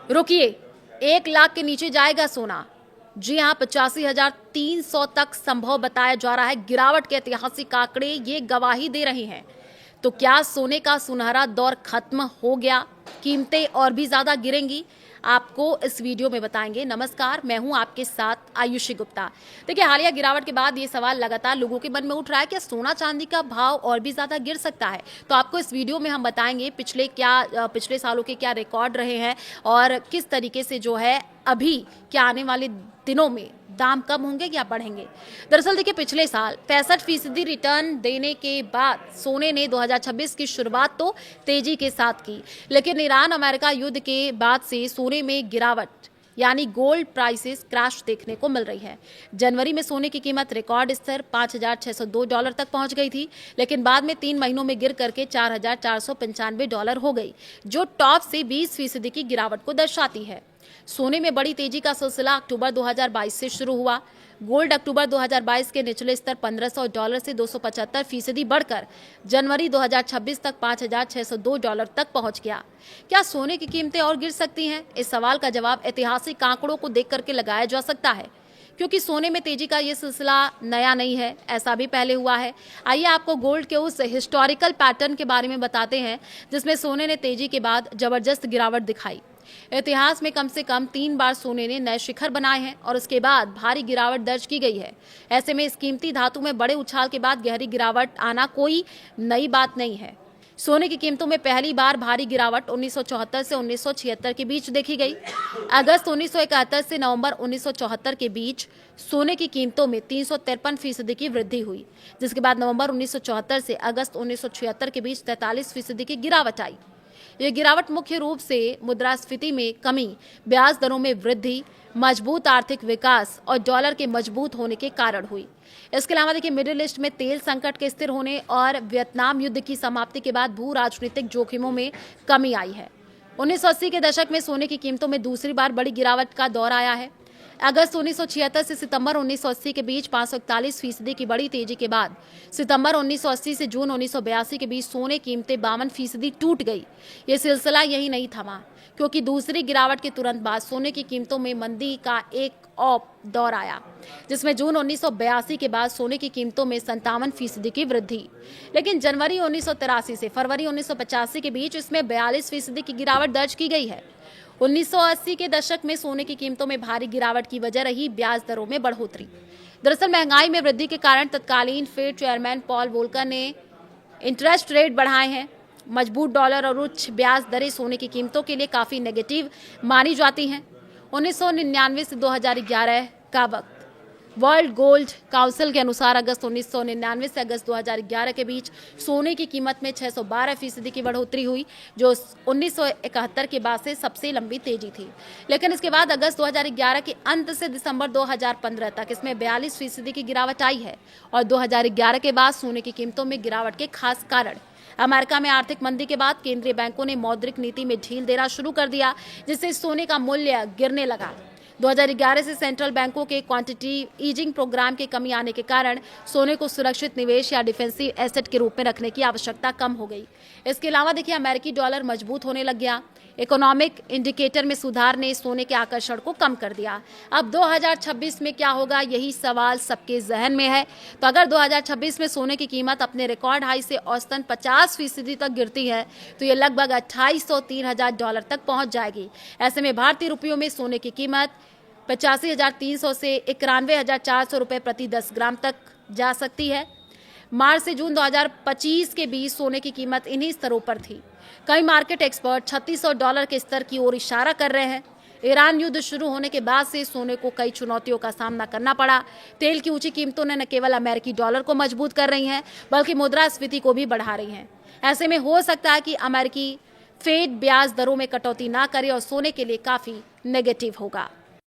रुकिए, 1 लाख के नीचे जाएगा सोना। जी हाँ, 85,300 तक संभव बताया जा रहा है। गिरावट के ऐतिहासिक आंकड़े ये गवाही दे रहे हैं। तो क्या सोने का सुनहरा दौर खत्म हो गया? कीमतें और भी ज्यादा गिरेंगी? आपको इस वीडियो में बताएंगे। नमस्कार, मैं हूं आपके साथ आयुषी गुप्ता। देखिए, हालिया गिरावट के बाद ये सवाल लगातार लोगों के मन में उठ रहा है कि सोना चांदी का भाव और भी ज्यादा गिर सकता है। तो आपको इस वीडियो में हम बताएंगे पिछले सालों के क्या रिकॉर्ड रहे हैं और किस तरीके से जो है अभी क्या आने वाले दिनों में दाम कम होंगे या बढ़ेंगे। दरअसल देखिए, पिछले साल 65% रिटर्न देने के बाद सोने ने 2026 की शुरुआत तो तेजी के साथ की, लेकिन ईरान अमेरिका युद्ध के बाद से सोने में गिरावट यानी गोल्ड प्राइसेस क्रैश देखने को मिल रही है। जनवरी में सोने की कीमत रिकॉर्ड स्तर $5,602 तक पहुंच गई थी, लेकिन बाद में 3 महीनों में गिर करके $4,495 हो गई, जो टॉप से 20% की गिरावट को दर्शाती है। सोने में बड़ी तेजी का सिलसिला अक्टूबर 2022 से शुरू हुआ। गोल्ड अक्टूबर 2022 के निचले स्तर $1,500 से 275% बढ़कर जनवरी 2026 तक $5,602 तक पहुंच गया। क्या सोने की कीमतें और गिर सकती हैं? इस सवाल का जवाब ऐतिहासिक आंकड़ों को देख करके लगाया जा सकता है, क्योंकि सोने में तेजी का ये सिलसिला नया नहीं है, ऐसा भी पहले हुआ है। आइए आपको गोल्ड के उस हिस्टोरिकल पैटर्न के बारे में बताते हैं जिसमें सोने ने तेजी के बाद जबरदस्त गिरावट दिखाई। इतिहास में कम से कम 3 बार सोने ने नए शिखर बनाए हैं और उसके बाद भारी गिरावट दर्ज की गई है। ऐसे में इस कीमती धातु में बड़े उछाल के बाद गहरी गिरावट आना कोई नई बात नहीं है। सोने की कीमतों में पहली बार भारी गिरावट 1974 से 1976 के बीच देखी गई। अगस्त 1971 से नवंबर 1974 के बीच सोने की कीमतों में 353% की वृद्धि हुई, जिसके बाद नवंबर 1974 से अगस्त 1976 के बीच 43% की गिरावट आई। यह गिरावट मुख्य रूप से मुद्रास्फीति में कमी, ब्याज दरों में वृद्धि, मजबूत आर्थिक विकास और डॉलर के मजबूत होने के कारण हुई। इसके अलावा देखिए, मिडिल ईस्ट में तेल संकट के स्थिर होने और वियतनाम युद्ध की समाप्ति के बाद भू राजनीतिक जोखिमों में कमी आई है। 1980 के दशक में सोने की कीमतों में दूसरी बार बड़ी गिरावट का दौर आया है। अगस्त 1976 से सितंबर 1980 के बीच 541% की बड़ी तेजी के बाद सितंबर 1980 से जून 1982 के बीच सोने कीमतें 52% टूट गई। ये सिलसिला यही नहीं थमा, क्योंकि दूसरी गिरावट के तुरंत बाद सोने की कीमतों में मंदी का एक और दौर आया, जिसमें जून 1982 के बाद सोने की कीमतों में 57% की वृद्धि। लेकिन जनवरी 1983 से फरवरी 1985 के बीच इसमें 42% की गिरावट दर्ज की गई है। 1980 के दशक में सोने की कीमतों में भारी गिरावट की वजह रही ब्याज दरों में बढ़ोतरी। दरअसल महंगाई में वृद्धि के कारण तत्कालीन फेड चेयरमैन पॉल वोल्कर ने इंटरेस्ट रेट बढ़ाए हैं। मजबूत डॉलर और उच्च ब्याज दरें सोने की कीमतों के लिए काफी नेगेटिव मानी जाती हैं। 1999 से 2011 का वक्त वर्ल्ड गोल्ड काउंसिल के अनुसार अगस्त 1999 से अगस्त 2011 के बीच सोने की कीमत में 612% की बढ़ोतरी हुई, जो 1971 के बाद से सबसे लंबी तेजी थी। लेकिन इसके बाद अगस्त 2011 के अंत से दिसंबर 2015 तक इसमें 42% की गिरावट आई है। और 2011 के बाद सोने की कीमतों में गिरावट के खास कारण अमेरिका में आर्थिक मंदी के बाद केंद्रीय बैंकों ने मौद्रिक नीति में ढील देना शुरू कर दिया, जिससे सोने का मूल्य गिरने लगा। 2011 से सेंट्रल बैंकों के क्वांटिटेटिव ईजिंग प्रोग्राम के कमी आने के कारण सोने को सुरक्षित निवेश या डिफेंसिव एसेट के रूप में रखने की आवश्यकता कम हो गई। इसके अलावा देखिए, अमेरिकी डॉलर मजबूत होने लग गया। इकोनॉमिक इंडिकेटर में सुधार ने सोने के आकर्षण को कम कर दिया। अब 2026 में क्या होगा, यही सवाल सबके जहन में है। तो अगर 2026 में सोने की कीमत अपने रिकॉर्ड हाई से औसतन 50% तक गिरती है, तो ये लगभग $2,803 तक पहुंच जाएगी। ऐसे में भारतीय रुपयों में सोने की कीमत 85,300 से 91,400 रुपये प्रति 10 ग्राम तक जा सकती है। मार्च से जून 2025 के बीच सोने की कीमत इन्हीं स्तरों पर थी। कई मार्केट एक्सपर्ट $3,600 के स्तर की ओर इशारा कर रहे हैं। ईरान युद्ध शुरू होने के बाद से सोने को कई चुनौतियों का सामना करना पड़ा। तेल की ऊंची कीमतों ने न केवल अमेरिकी डॉलर को मजबूत कर रही हैं, बल्कि मुद्रास्फीति को भी बढ़ा रही हैं। ऐसे में हो सकता है कि अमेरिकी फेड ब्याज दरों में कटौती ना करे और सोने के लिए काफी नेगेटिव होगा।